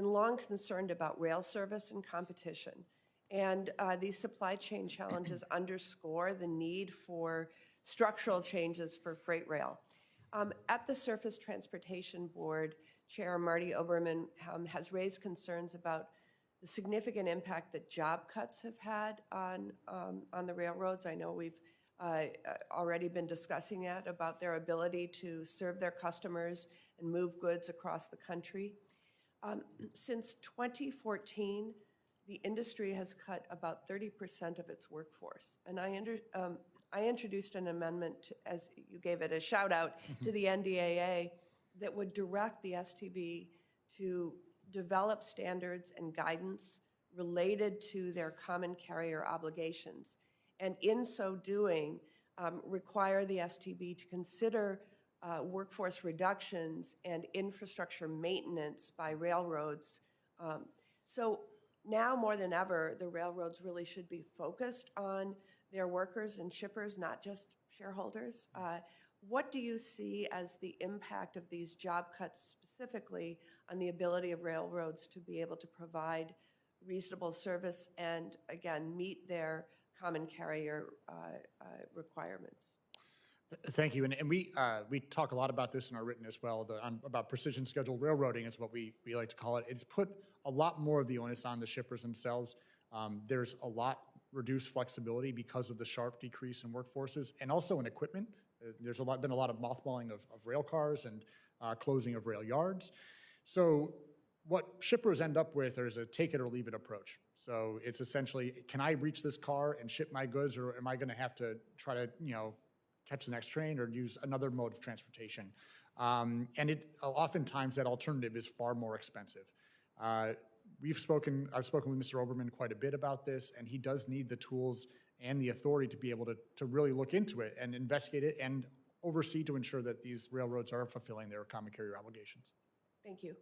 been long concerned about rail service and competition. And these supply chain challenges underscore the need for structural changes for freight rail. At the Surface Transportation Board, Chair Marty Oberman has raised concerns about the significant impact that job cuts have had on the railroads. I know we've already been discussing that, about their ability to serve their customers and move goods across the country. Since 2014, the industry has cut about 30% of its workforce. And I introduced an amendment, as you gave it a shout out, to the NDAA that would direct the STB to develop standards and guidance related to their common carrier obligations. And in so doing, require the STB to consider workforce reductions and infrastructure maintenance by railroads. So now more than ever, the railroads really should be focused on their workers and shippers, not just shareholders. What do you see as the impact of these job cuts specifically on the ability of railroads to be able to provide reasonable service and, again, meet their common carrier requirements? Thank you. And we talk a lot about this in our written as well, about precision scheduled railroading is what we like to call it. It's put a lot more of the onus on the shippers themselves. There's a lot reduced flexibility because of the sharp decrease in workforces and also in equipment. There's been a lot of mothballing of rail cars and closing of rail yards. So what shippers end up with is a take it or leave it approach. So it's essentially, can I reach this car and ship my goods, or am I going to have to try to, catch the next train or use another mode of transportation? And oftentimes that alternative is far more expensive. I've spoken with Mr. Oberman quite a bit about this, and he does need the tools and the authority to be able to really look into it and investigate it and oversee to ensure that these railroads are fulfilling their common carrier obligations. Thank you.